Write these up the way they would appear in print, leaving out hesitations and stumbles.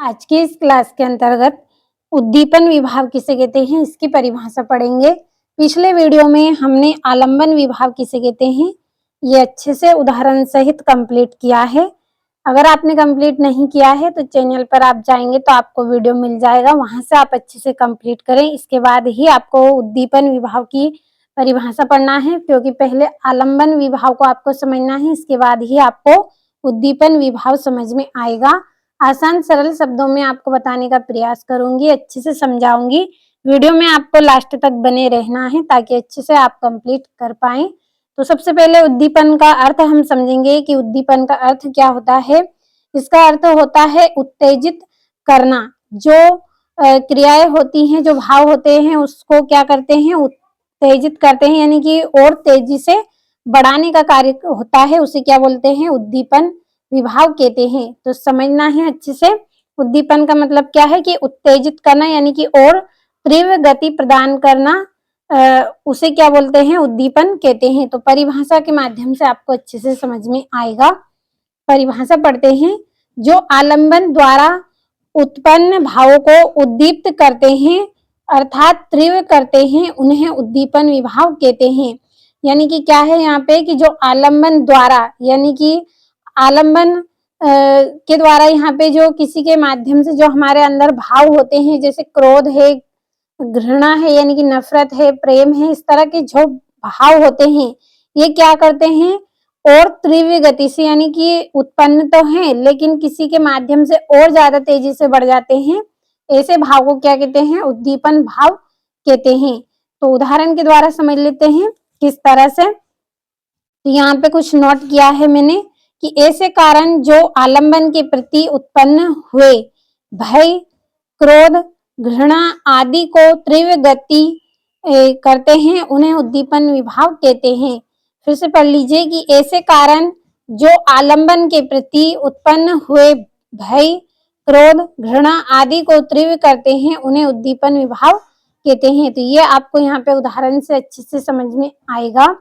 आज की इस क्लास के अंतर्गत उद्दीपन विभाव किसे कहते हैं इसकी परिभाषा पढ़ेंगे। पिछले वीडियो में हमने आलंबन विभाव किसे कहते हैं ये अच्छे से उदाहरण सहित कंप्लीट किया है। अगर आपने कंप्लीट नहीं किया है तो चैनल पर आप जाएंगे तो आपको वीडियो मिल जाएगा, वहां से आप अच्छे से कंप्लीट करें। इसके बाद ही आपको उद्दीपन विभाव की परिभाषा पढ़ना है, क्योंकि पहले आलंबन विभाव को आपको समझना है, इसके बाद ही आपको उद्दीपन विभाव समझ में आएगा। आसान सरल शब्दों में आपको बताने का प्रयास करूंगी, अच्छे से समझाऊंगी। वीडियो में आपको लास्ट तक बने रहना है ताकि अच्छे से आप कंप्लीट कर पाएं। तो सबसे पहले उद्दीपन का अर्थ हम समझेंगे कि उद्दीपन का अर्थ क्या होता है। इसका अर्थ होता है उत्तेजित करना। जो क्रियाएं होती हैं, जो भाव होते हैं, उसको क्या करते हैं, उत्तेजित करते हैं, यानी कि और तेजी से बढ़ाने का कार्य होता है, उसे क्या बोलते हैं, उद्दीपन विभाव कहते हैं। तो समझना है अच्छे से। उद्दीपन का मतलब क्या है कि उत्तेजित करना, यानी कि और तीव्र गति प्रदान करना, उसे क्या बोलते हैं, उद्दीपन कहते हैं। तो परिभाषा के माध्यम से आपको अच्छे से समझ में आएगा। परिभाषा पढ़ते हैं। जो आलंबन द्वारा उत्पन्न भावों को उद्दीप्त करते हैं अर्थात तीव्र करते हैं, उन्हें उद्दीपन विभाव कहते हैं। यानी कि क्या है यहाँ पे कि जो आलंबन द्वारा, यानी कि आलंबन के द्वारा यहाँ पे जो किसी के माध्यम से जो हमारे अंदर भाव होते हैं, जैसे क्रोध है, घृणा है, यानी कि नफरत है, प्रेम है, इस तरह के जो भाव होते हैं, ये क्या करते हैं, और तीव्र गति से, यानी कि उत्पन्न तो है लेकिन किसी के माध्यम से और ज्यादा तेजी से बढ़ जाते हैं, ऐसे भाव को क्या कहते हैं, उद्दीपन भाव कहते हैं। तो उदाहरण के द्वारा समझ लेते हैं किस तरह से। तो यहाँ पे कुछ नोट किया है मैंने कि ऐसे कारण जो आलंबन के प्रति उत्पन्न हुए भय, क्रोध, घृणा आदि को तीव्र गति करते हैं, उन्हें उद्दीपन विभाव कहते हैं। फिर से पढ़ लीजिए कि ऐसे कारण जो आलंबन के प्रति उत्पन्न हुए भय, क्रोध, घृणा आदि को तीव्र करते हैं, उन्हें उद्दीपन विभाव कहते हैं। तो ये आपको यहाँ पे उदाहरण से अच्छे से समझ में आएगा।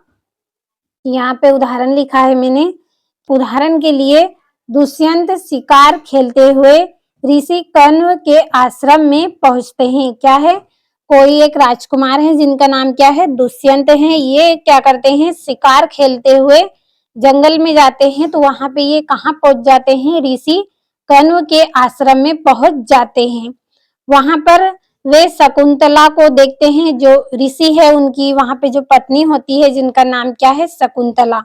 यहाँ पे उदाहरण लिखा है मैंने। उदाहरण के लिए दुष्यंत शिकार खेलते हुए ऋषि कण्व के आश्रम में पहुंचते हैं। क्या है, कोई एक राजकुमार है जिनका नाम क्या है, दुष्यंत है। ये क्या करते हैं, शिकार खेलते हुए जंगल में जाते हैं। तो वहां पे ये कहाँ पहुंच जाते हैं, ऋषि कण्व के आश्रम में पहुंच जाते हैं। वहां पर वे शकुंतला को देखते हैं, जो ऋषि है उनकी वहां पे जो पत्नी होती है जिनका नाम क्या है, शकुंतला।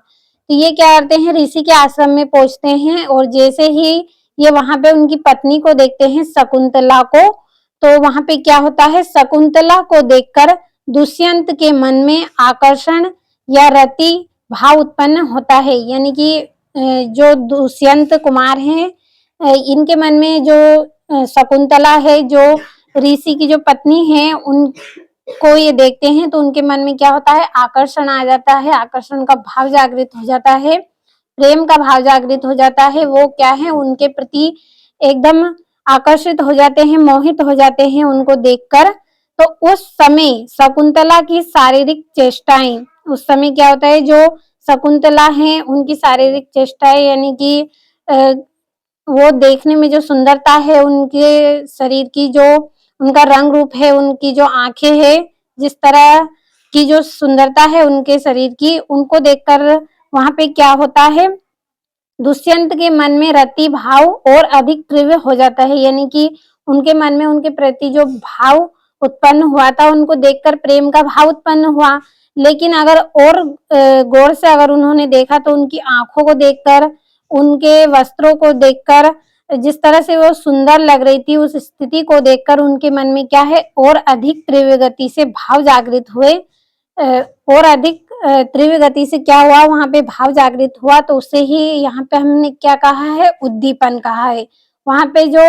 तो ये क्या करते हैं, ऋषि के आश्रम में पहुंचते हैं और जैसे ही ये वहां पे उनकी पत्नी को देखते हैं, शकुंतला को, तो वहां पे क्या होता है, शकुंतला को देखकर दुष्यंत के मन में आकर्षण या रति भाव उत्पन्न होता है। यानी कि जो दुष्यंत कुमार हैं, इनके मन में जो शकुंतला है, जो ऋषि की जो पत्नी है, उनको ये देखते हैं तो उनके मन में क्या होता है, आकर्षण आ जाता है, आकर्षण का भाव जागृत हो जाता है, प्रेम का भाव जागृत हो जाता है। वो क्या है, उनके प्रति एकदम आकर्षित हो जाते हैं, मोहित हो जाते हैं उनको देखकर। तो उस समय शकुंतला की शारीरिक चेष्टाएं, उस समय क्या होता है, जो शकुंतला है उनकी शारीरिक चेष्टाएं, यानी कि वो देखने में जो सुंदरता है उनके शरीर की, जो उनका रंग रूप है, उनकी जो आंखें है, जिस तरह की जो सुंदरता है उनके शरीर की, उनको देखकर वहां पे क्या होता है, दुष्यंत के मन में रति भाव और अधिक तीव्र हो जाता है। यानी कि उनके मन में उनके प्रति जो भाव उत्पन्न हुआ था, उनको देखकर प्रेम का भाव उत्पन्न हुआ। लेकिन अगर और गौर से अगर उन्होंने देखा तो उनकी आंखों को देखकर, उनके वस्त्रों को देखकर, जिस तरह से वो सुंदर लग रही थी, उस स्थिति को देखकर उनके मन में क्या है, और अधिक तीव्र गति से भाव जागृत हुए। और अधिक तीव्र गति से क्या हुआ, वहां पे भाव जागृत हुआ। तो उससे ही यहाँ पे हमने क्या कहा है, उद्दीपन कहा है। वहां पे जो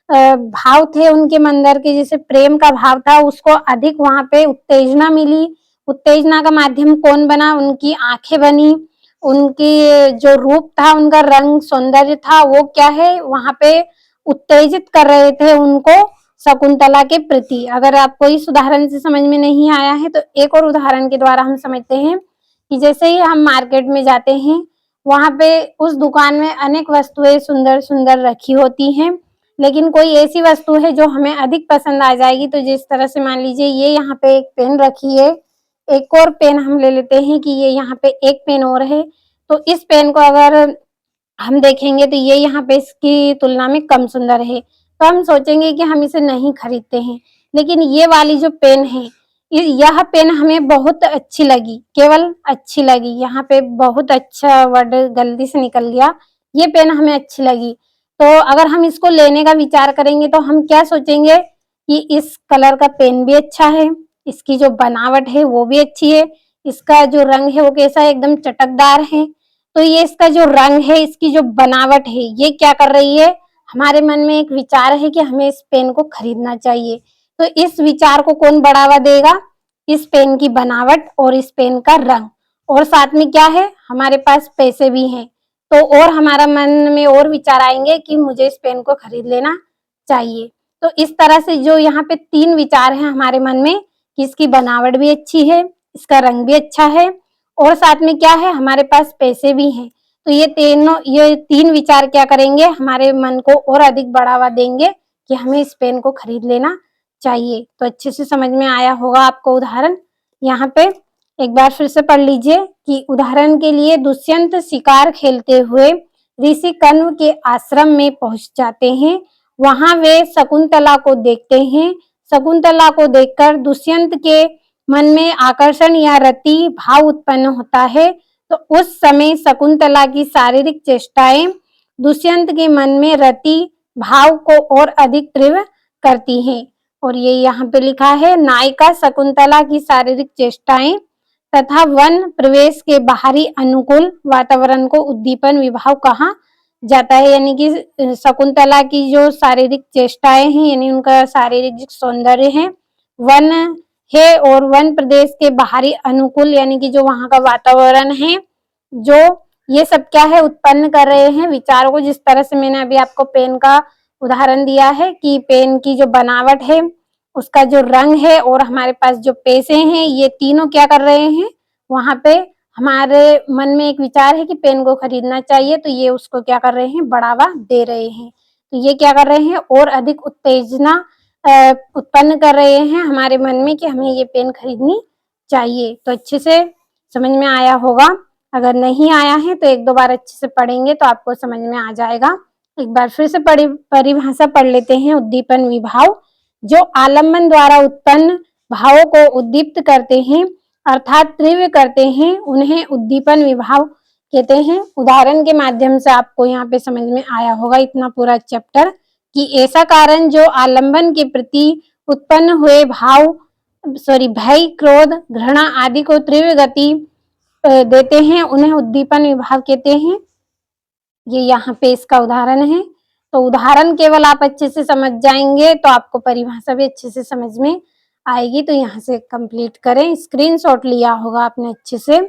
भाव थे उनके अंदर के, जैसे प्रेम का भाव था, उसको अधिक वहां पे उत्तेजना मिली। उत्तेजना का माध्यम कौन बना, उनकी आंखें बनी, उनकी जो रूप था, उनका रंग सौंदर्य था, वो क्या है, वहां पे उत्तेजित कर रहे थे उनको शकुंतला के प्रति। अगर आपको इस उदाहरण से समझ में नहीं आया है तो एक और उदाहरण के द्वारा हम समझते हैं कि जैसे ही हम मार्केट में जाते हैं, वहां पे उस दुकान में अनेक वस्तुएं सुंदर सुंदर रखी होती हैं, लेकिन कोई ऐसी वस्तु है जो हमें अधिक पसंद आ जाएगी, तो जिस तरह से मान लीजिए ये यहाँ पे एक पेन रखी है, एक और पेन हम ले लेते हैं कि ये यहाँ पे एक पेन और है, तो इस पेन को अगर हम देखेंगे तो ये यहाँ पे इसकी तुलना में कम सुंदर है, तो हम सोचेंगे कि हम इसे नहीं खरीदते हैं। लेकिन ये वाली जो पेन है, यह पेन हमें बहुत अच्छी लगी, केवल अच्छी लगी, यहाँ पे बहुत अच्छा वर्ड गलती से निकल गया, ये पेन हमें अच्छी लगी। तो अगर हम इसको लेने का विचार करेंगे तो हम क्या सोचेंगे कि इस कलर का पेन भी अच्छा है, इसकी जो बनावट है वो भी अच्छी है, इसका जो रंग है वो कैसा है, एकदम चटकदार है। तो ये इसका जो रंग है, इसकी जो बनावट है, ये क्या कर रही है, हमारे मन में एक विचार है कि हमें इस पेन को खरीदना चाहिए। तो इस विचार को कौन बढ़ावा देगा, इस पेन की बनावट और इस पेन का रंग, और साथ में क्या है, हमारे पास पैसे भी हैं, तो और हमारा मन में और विचार आएंगे कि मुझे इस पेन को खरीद लेना चाहिए। तो इस तरह से जो यहाँ पे 3 विचार हैं हमारे मन में कि इसकी बनावट भी अच्छी है, इसका रंग भी अच्छा है और साथ में क्या है, हमारे पास पैसे भी हैं। तो ये 3 विचार क्या करेंगे, हमारे मन को और अधिक बढ़ावा देंगे कि हमें इस पेन को खरीद लेना चाहिए। तो अच्छे से समझ में आया होगा आपको उदाहरण। यहाँ पे एक बार फिर से पढ़ लीजिए कि उदाहरण के लिए दुष्यंत शिकार खेलते हुए ऋषि कण्व के आश्रम में पहुंच जाते हैं। वहां वे शकुंतला को देखते हैं। शकुंतला को देखकर दुष्यंत के मन में आकर्षण या रति भाव उत्पन्न होता है। तो उस समय शकुंतला की शारीरिक चेष्टाएं दुष्यंत के मन में रति भाव को और अधिक तीव्र करती हैं। और ये यहाँ पे लिखा है, नायिका शकुंतला की शारीरिक चेष्टाएं तथा वन प्रवेश के बाहरी अनुकूल वातावरण को उद्दीपन विभाव कहा जाता है। यानी कि शकुंतला की जो शारीरिक चेष्टाएं हैं, यानी उनका शारीरिक जो सौंदर्य है, वन है और वन प्रदेश के बाहरी अनुकूल यानी कि जो वहां का वातावरण है, जो ये सब क्या है, उत्पन्न कर रहे हैं विचारों को। जिस तरह से मैंने अभी आपको पेन का उदाहरण दिया है कि पेन की जो बनावट है, उसका जो रंग है और हमारे पास जो पैसे हैं, ये तीनों क्या कर रहे हैं, वहां पे हमारे मन में एक विचार है कि पेन को खरीदना चाहिए, तो ये उसको क्या कर रहे हैं, बढ़ावा दे रहे हैं। तो ये क्या कर रहे हैं, और अधिक उत्तेजना उत्पन्न कर रहे हैं हमारे मन में कि हमें ये पेन खरीदनी चाहिए। तो अच्छे से समझ में आया होगा। अगर नहीं आया है तो 1-2 बार अच्छे से पढ़ेंगे तो आपको समझ में आ जाएगा। एक बार फिर से परिभाषा पढ़ लेते हैं। उद्दीपन विभाव जो आलम्बन द्वारा उत्पन्न भावों को उद्दीप्त करते हैं अर्थात तीव्र करते हैं, उन्हें उद्दीपन विभाव कहते हैं। उदाहरण के माध्यम से आपको यहाँ पे समझ में आया होगा इतना पूरा चैप्टर कि ऐसा कारण जो आलम्बन के प्रति उत्पन्न हुए भय, क्रोध, घृणा आदि को तीव्र गति देते हैं, उन्हें उद्दीपन विभाव कहते हैं। ये यहाँ पे इसका उदाहरण है। तो उदाहरण केवल आप अच्छे से समझ जाएंगे तो आपको परिभाषा भी अच्छे से समझ में आएगी। तो यहाँ से कंप्लीट करें। स्क्रीनशॉट लिया होगा आपने अच्छे से।